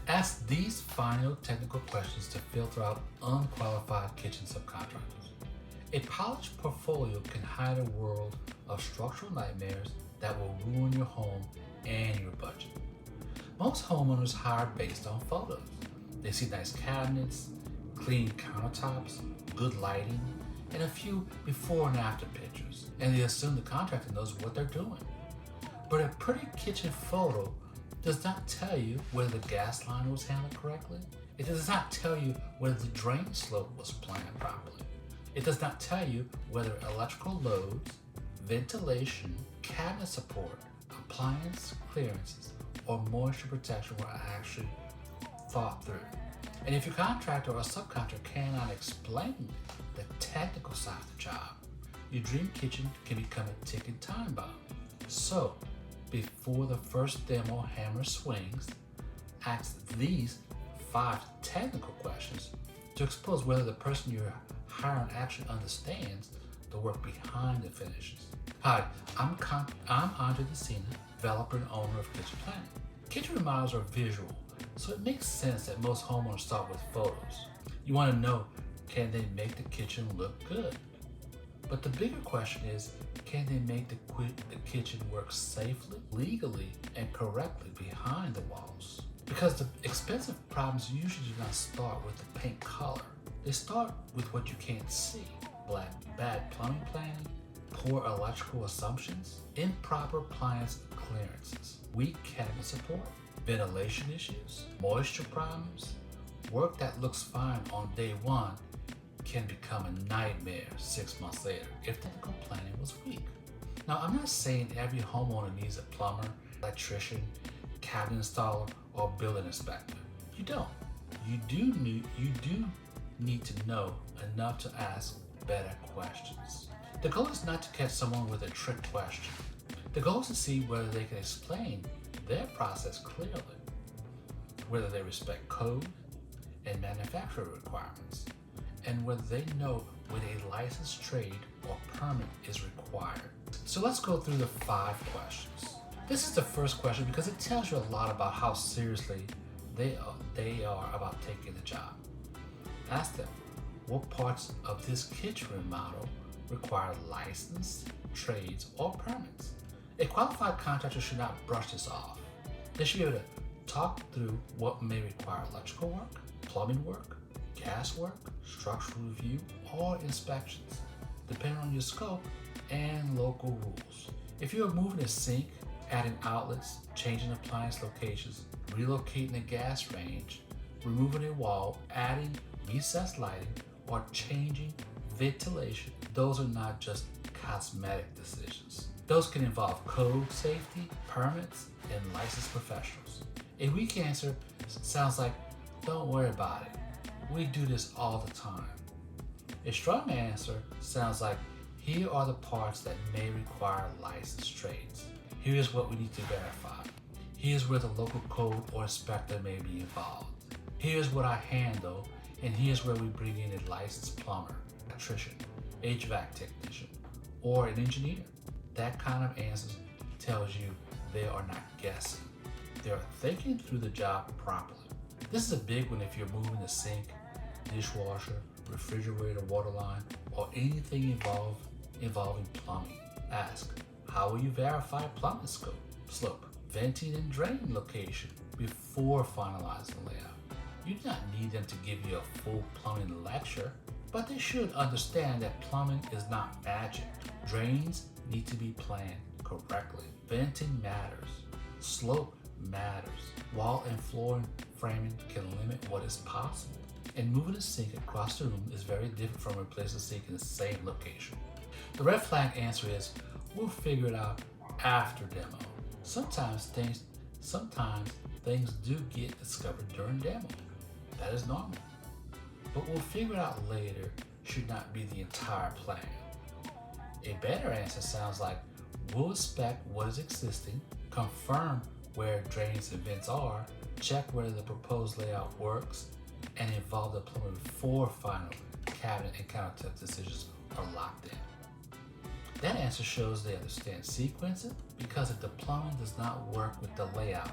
Ask these final technical questions to filter out unqualified kitchen subcontractors. A polished portfolio can hide a world of structural nightmares that will ruin your home and your budget. Most homeowners hire based on photos. They see nice cabinets, clean countertops, good lighting, and a few before and after pictures, and they assume the contractor knows what they're doing. But a pretty kitchen photo does not tell you whether the gas line was handled correctly. It does not tell you whether the drain slope was planned properly. It does not tell you whether electrical loads, ventilation, cabinet support, appliance clearances, or moisture protection were actually thought through. And if your contractor or subcontractor cannot explain the technical side of the job, your dream kitchen can become a ticking time bomb. So, before the first demo hammer swings, ask these 5 technical questions to expose whether the person you're hiring actually understands the work behind the finishes. Hi, I'm Andre Decina, developer and owner of Kitchen Planning. Kitchen remodels are visual, so it makes sense that most homeowners start with photos. You want to know, can they make the kitchen look good? But the bigger question is, can they make the kitchen work safely, legally, and correctly behind the walls? Because the expensive problems usually do not start with the paint color. They start with what you can't see. Bad plumbing planning, poor electrical assumptions, improper appliance clearances, weak cabinet support, ventilation issues, moisture problems. Work that looks fine on day one can become a nightmare 6 months later if technical planning was weak. Now, I'm not saying every homeowner needs a plumber, electrician, cabinet installer, or building inspector. You don't. You do need to know enough to ask better questions. The goal is not to catch someone with a trick question. The goal is to see whether they can explain their process clearly, whether they respect code and manufacturer requirements, and whether they know when a licensed trade or permit is required. So let's go through the 5 questions. This is the first question because it tells you a lot about how seriously they are about taking the job. Ask them, what parts of this kitchen remodel require licensed trades or permits? A qualified contractor should not brush this off. They should be able to talk through what may require electrical work, plumbing work, gas work, structural review, or inspections, depending on your scope and local rules. If you're moving a sink, adding outlets, changing appliance locations, relocating a gas range, removing a wall, adding recessed lighting, or changing ventilation, those are not just cosmetic decisions. Those can involve code safety, permits, and licensed professionals. A weak answer sounds like, don't worry about it. We do this all the time. A strong answer sounds like, here are the parts that may require licensed trades. Here's what we need to verify. Here's where the local code or inspector may be involved. Here's what I handle, and here's where we bring in a licensed plumber, electrician, HVAC technician, or an engineer. That kind of answer tells you they are not guessing. They are thinking through the job properly. This is a big one if you're moving a sink, dishwasher, refrigerator, water line, or anything involving plumbing. Ask, how will you verify plumbing slope, venting and drain location before finalizing the layout? You do not need them to give you a full plumbing lecture, but they should understand that plumbing is not magic. Drains need to be planned correctly. Venting matters. Slope matters. Wall and floor framing can limit what is possible. And moving a sink across the room is very different from replacing a sink in the same location. The red flag answer is, we'll figure it out after demo. Sometimes things do get discovered during demo. That is normal. But we'll figure it out later should not be the entire plan. A better answer sounds like, we'll inspect what is existing, confirm where drains and vents are, check whether the proposed layout works, and involve the plumber before final cabinet and countertop decisions are locked in. That answer shows they understand sequencing, because if the plumbing does not work with the layout,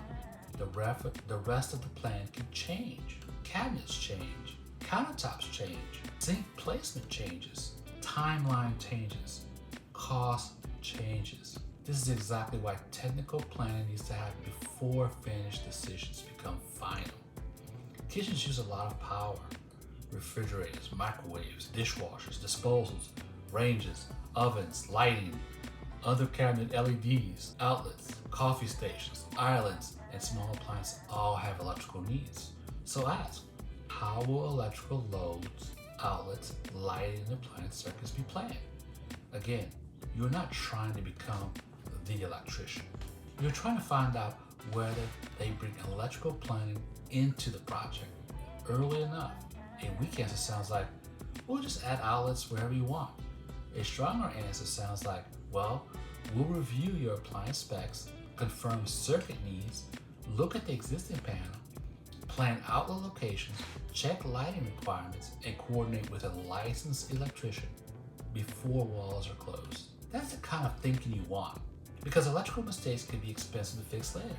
the rest of the plan can change. Cabinets change, countertops change, sink placement changes, timeline changes, cost changes. This is exactly why technical planning needs to happen before finished decisions become final. Kitchens use a lot of power. Refrigerators, microwaves, dishwashers, disposals, ranges, ovens, lighting, other cabinet LEDs, outlets, coffee stations, islands, and small appliances all have electrical needs. So ask, how will electrical loads, outlets, lighting, and appliance circuits be planned? Again, you're not trying to become the electrician. You're trying to find out whether they bring electrical planning into the project early enough. A weak answer sounds like, we'll just add outlets wherever you want. A stronger answer sounds like, well, we'll review your appliance specs, confirm circuit needs, look at the existing panel, plan outlet locations, check lighting requirements, and coordinate with a licensed electrician before walls are closed. That's the kind of thinking you want, because electrical mistakes can be expensive to fix later.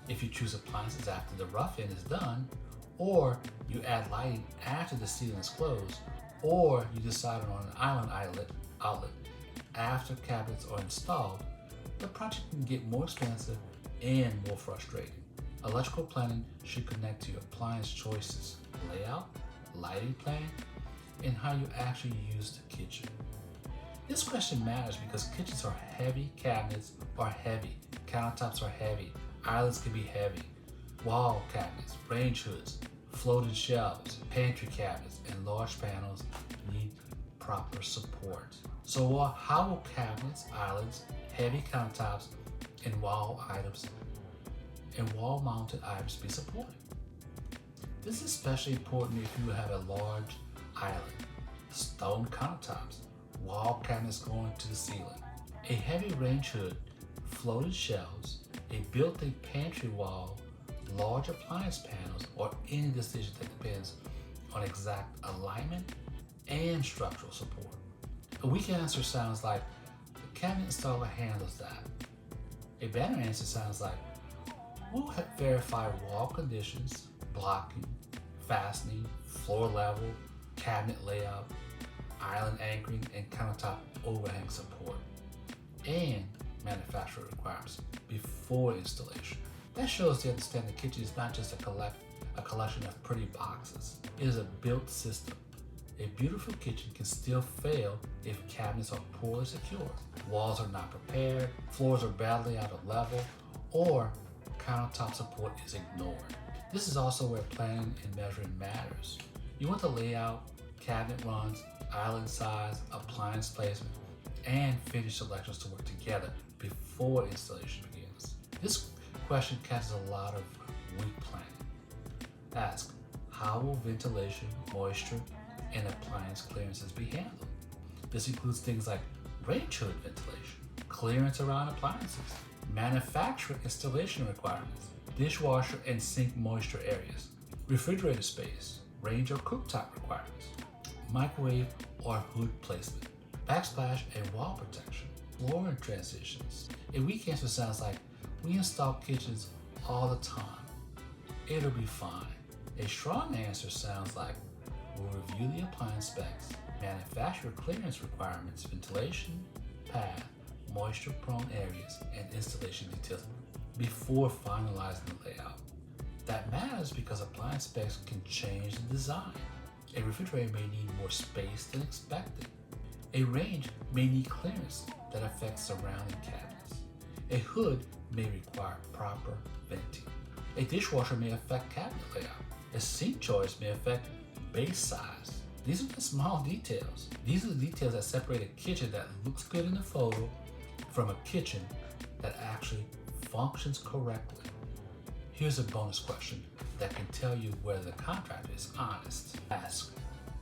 If you choose appliances after the rough end is done, or you add lighting after the ceiling is closed, or you decide on an island outlet after cabinets are installed, the project can get more expensive and more frustrating. Electrical planning should connect to your appliance choices, layout, lighting plan, and how you actually use the kitchen. This question matters because kitchens are heavy, cabinets are heavy, countertops are heavy, islands can be heavy, wall cabinets, range hoods, floating shelves, pantry cabinets, and large panels need proper support. So how will cabinets, islands, heavy countertops, and wall-mounted items be supported? This is especially important if you have a large island, stone countertops, wall cabinets going to the ceiling, a heavy range hood, floated shelves, a built-in pantry wall, large appliance panels, or any decision that depends on exact alignment and structural support. A weak answer sounds like, the cabinet installer handles that. A better answer sounds like, we'll verify wall conditions, blocking, fastening, floor level, cabinet layout, island anchoring, and countertop overhang support, and manufacturer requirements before installation. That shows they understand the kitchen is not just a collection of pretty boxes. It is a built system. A beautiful kitchen can still fail if cabinets are poorly secured, walls are not prepared, floors are badly out of level, or countertop support is ignored. This is also where planning and measuring matters. You want the layout, cabinet runs, island size, appliance placement, and finish selections to work together before installation begins. This question catches a lot of weak planning. Ask, how will ventilation, moisture, and appliance clearances be handled? This includes things like range hood ventilation, clearance around appliances, manufacturer installation requirements, dishwasher and sink moisture areas, refrigerator space, range or cooktop requirements, microwave or hood placement, backsplash and wall protection, flooring transitions. A weak answer sounds like, we install kitchens all the time. It'll be fine. A strong answer sounds like, we'll review the appliance specs, manufacturer clearance requirements, ventilation, path, moisture-prone areas, and installation details before finalizing the layout. That matters because appliance specs can change the design. A refrigerator may need more space than expected. A range may need clearance that affects surrounding cabinets. A hood may require proper venting. A dishwasher may affect cabinet layout. A sink choice may affect base size. These are the small details. These are the details that separate a kitchen that looks good in the photo from a kitchen that actually functions correctly. Here's a bonus question that can tell you whether the contractor is honest. Ask,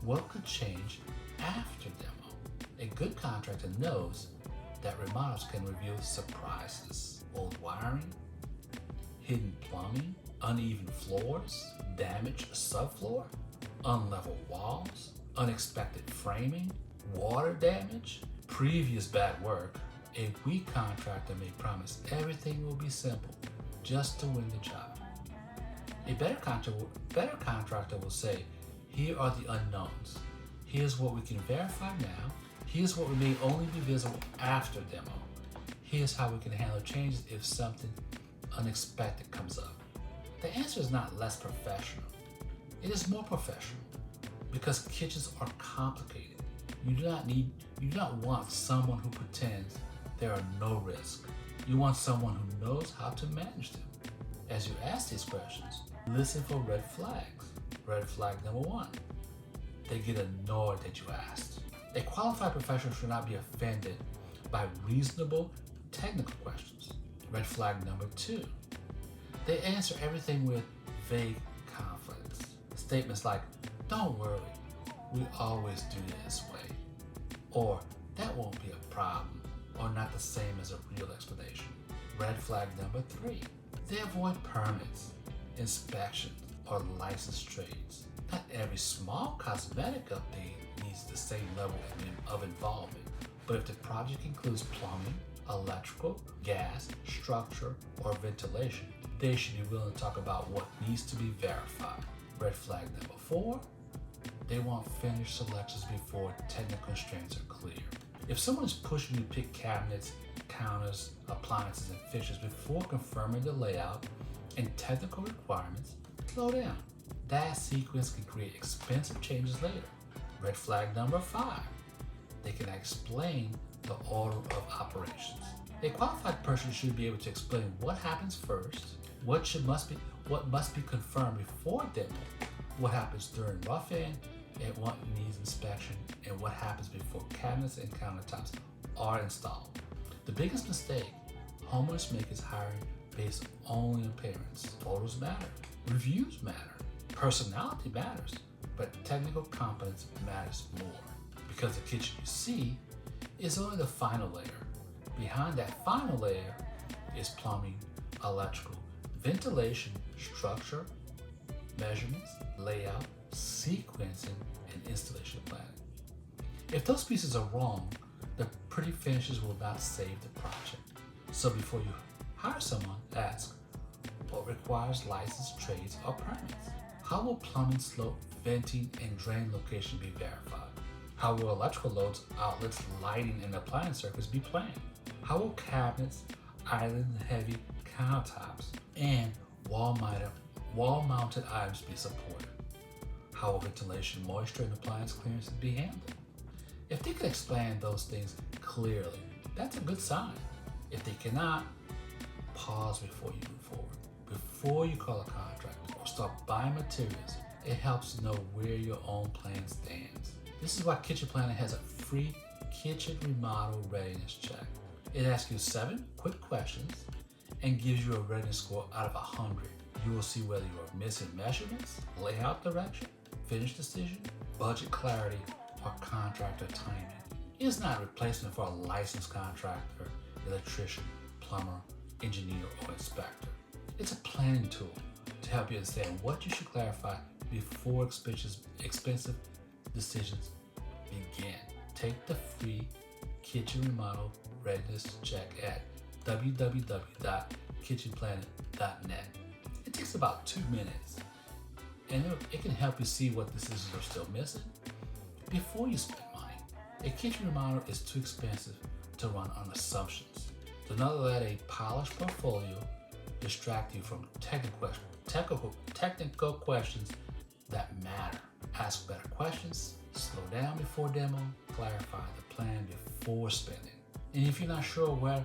what could change after demo? A good contractor knows that remodels can reveal surprises. Old wiring, hidden plumbing, uneven floors, damaged subfloor, unlevel walls, unexpected framing, water damage, previous bad work. A weak contractor may promise everything will be simple just to win the job. A better contractor will say, here are the unknowns. Here's what we can verify now. Here's what may only be visible after demo. Here's how we can handle changes if something unexpected comes up. The answer is not less professional. It is more professional because kitchens are complicated. You do not want someone who pretends there are no risks. You want someone who knows how to manage them. As you ask these questions, listen for red flags. Red flag number 1. They get annoyed that you asked. A qualified professional should not be offended by reasonable technical questions. Red flag number 2. They answer everything with vague confidence. Statements like, don't worry, we always do it this way. Or, that won't be a problem, or not the same as a real explanation. Red flag number 3. They avoid permits, inspections, or licensed trades. Not every small cosmetic update needs the same level of involvement, but if the project includes plumbing, electrical, gas, structure, or ventilation, they should be willing to talk about what needs to be verified. Red flag number 4, they want finished selections before technical constraints are clear. If someone is pushing you to pick cabinets, counters, appliances, and fixtures before confirming the layout and technical requirements, slow down. That sequence can create expensive changes later. Red flag number 5, they can explain the order of operations. A qualified person should be able to explain what happens first, what must be confirmed before demo, what happens during rough-in, and what needs inspection, and what happens before cabinets and countertops are installed. The biggest mistake homeowners make is hiring based only on appearance. Photos matter, reviews matter, personality matters, but technical competence matters more. Because the kitchen you see is only the final layer. Behind that final layer is plumbing, electrical, ventilation, structure, measurements, layout, sequencing, and installation planning. If those pieces are wrong, the pretty finishes will not save the project. So before you hire someone, ask, what requires licensed trades or permits? How will plumbing, slope, venting, and drain location be verified? How will electrical loads, outlets, lighting, and appliance circuits be planned? How will cabinets, island and heavy countertops, and wall-mounted items be supported? How will ventilation, moisture, and appliance clearances be handled? If they can explain those things clearly, that's a good sign. If they cannot, pause before you move forward. Before you call a contractor or start buying materials, it helps to know where your own plan stands. This is why Kitchen Planner has a free kitchen remodel readiness check. It asks you 7 quick questions and gives you a readiness score out of 100. You will see whether you are missing measurements, layout direction, finish decision, budget clarity, or contractor timing. It is not a replacement for a licensed contractor, electrician, plumber, engineer, or inspector. It's a planning tool to help you understand what you should clarify before expensive decisions begin. Take the free kitchen remodel readiness check at www.kitchenplanet.net. It takes about 2 minutes, and it can help you see what decisions are still missing before you spend money. A kitchen remodel is too expensive to run on assumptions. Do not let a polished portfolio distract you from technical questions that matter. Ask better questions, slow down before demo, clarify the plan before spending. And if you're not sure where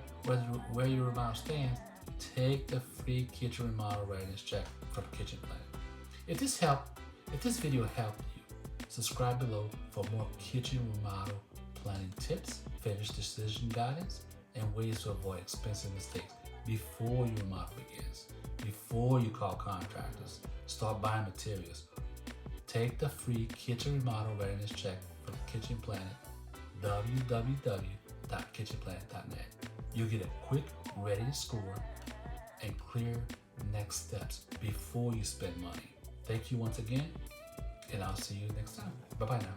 your remodel stands, take the free kitchen remodel readiness check from Kitchen Planner. If this video helped you, subscribe below for more kitchen remodel planning tips, finish decision guidance, and ways to avoid expensive mistakes before your remodel begins. Before you call contractors, start buying materials. Take the free kitchen remodel readiness check from Kitchen Planet, www.kitchenplanet.net. You'll get a quick readiness score and clear next steps before you spend money. Thank you once again, and I'll see you next time. Bye-bye now.